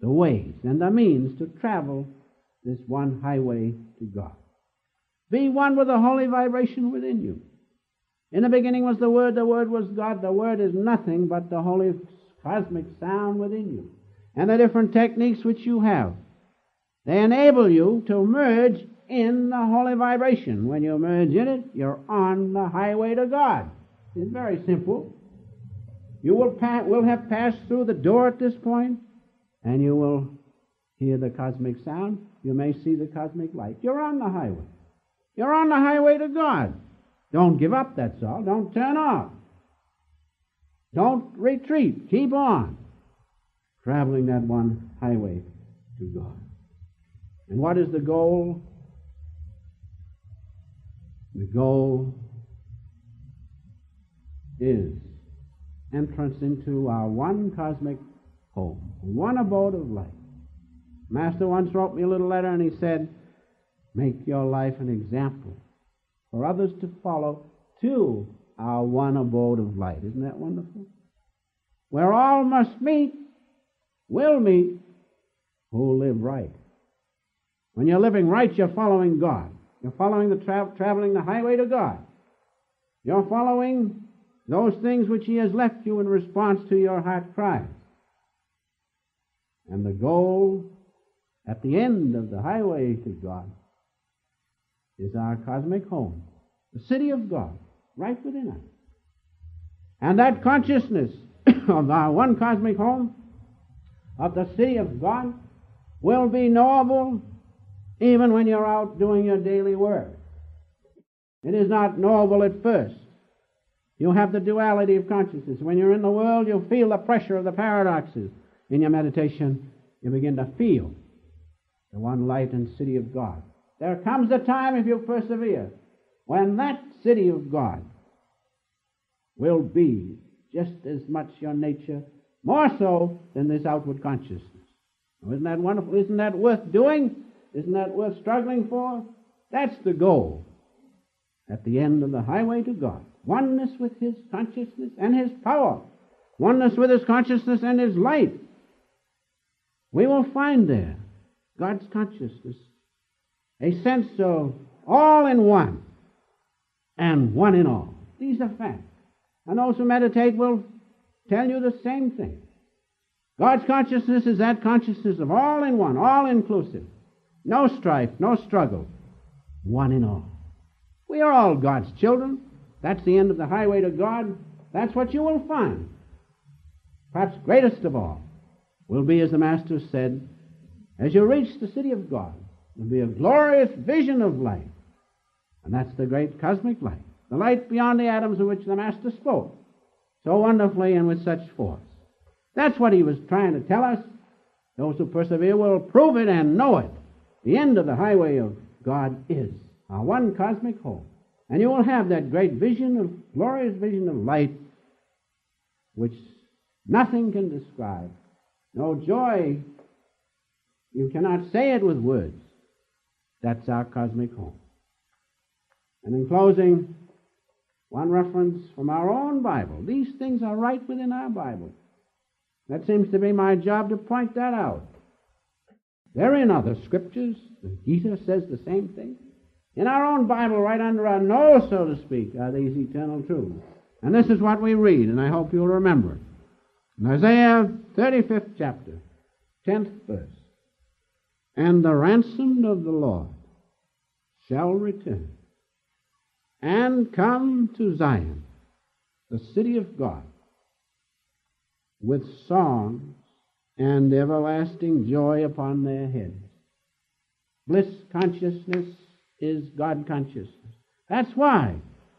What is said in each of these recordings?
the ways and the means to travel this one highway to God. Be one with the holy vibration within you. In the beginning was the Word was God. The Word is nothing but the holy cosmic sound within you. And the different techniques which you have, they enable you to merge in the holy vibration. When you merge in it, you're on the highway to God. It's very simple. You will have passed through the door at this point, and you will hear the cosmic sound. You may see the cosmic light. You're on the highway. You're on the highway to God. Don't give up, that's all. Don't turn off. Don't retreat. Keep on traveling that one highway to God. And what is the goal? The goal is entrance into our one cosmic home, one abode of light. Master once wrote me a little letter and he said, make your life an example for others to follow to our one abode of light. Isn't that wonderful? Where all must meet, will meet, who live right. When you're living right, you're following God. You're following traveling the highway to God. You're following those things which He has left you in response to your heart cries. And the goal at the end of the highway to God is our cosmic home, the city of God, right within us. And that consciousness of our one cosmic home, of the city of God, will be knowable even when you're out doing your daily work. It is not knowable at first. You have the duality of consciousness. When you're in the world, you feel the pressure of the paradoxes. In your meditation, you begin to feel the one light and city of God. There comes a time, if you persevere, when that city of God will be just as much your nature, more so than this outward consciousness. Isn't that wonderful? Isn't that worth doing? Isn't that worth struggling for? That's the goal at the end of the highway to God. Oneness with His consciousness and His power. Oneness with His consciousness and His light. We will find there God's consciousness, a sense of all in one and one in all. These are facts. And those who meditate will tell you the same thing. God's consciousness is that consciousness of all in one, all inclusive. No strife, no struggle, one in all. We are all God's children. That's the end of the highway to God. That's what you will find. Perhaps greatest of all will be, as the Master said, as you reach the city of God, there will be a glorious vision of light. And that's the great cosmic light, the light beyond the atoms of which the Master spoke so wonderfully and with such force. That's what he was trying to tell us. Those who persevere will prove it and know it. The end of the highway of God is our one cosmic home. And you will have that great vision of, glorious vision of light, which nothing can describe. No joy, you cannot say it with words. That's our cosmic home. And in closing, one reference from our own Bible. These things are right within our Bible. That seems to be my job to point that out. They're in other scriptures. The Gita says the same thing. In our own Bible, right under our nose, so to speak, are these eternal truths. And this is what we read, and I hope you'll remember it. In Isaiah 35th chapter, 10th verse. And the ransomed of the Lord shall return and come to Zion, the city of God, with songs and everlasting joy upon their heads. Bliss consciousness is God consciousness. That's why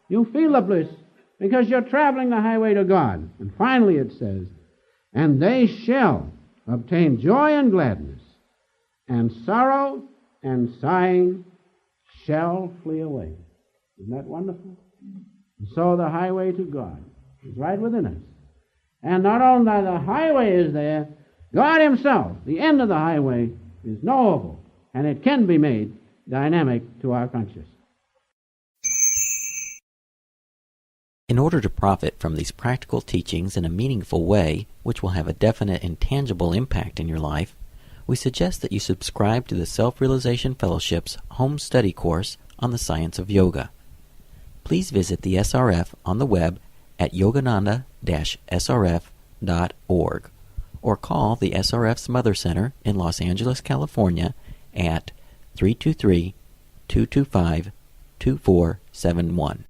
you feel the bliss, because you're traveling the highway to God. And finally it says, and they shall obtain joy and gladness, and sorrow and sighing shall flee away. Isn't that wonderful? And so the highway to God is right within us. And not only the highway is there, God Himself, the end of the highway, is knowable, and it can be made dynamic to our consciousness. In order to profit from these practical teachings in a meaningful way, which will have a definite and tangible impact in your life, we suggest that you subscribe to the Self-Realization Fellowship's home study course on the science of yoga. Please visit the SRF on the web at yogananda-srf.org or call the SRF's Mother Center in Los Angeles, California at 323-225-2471.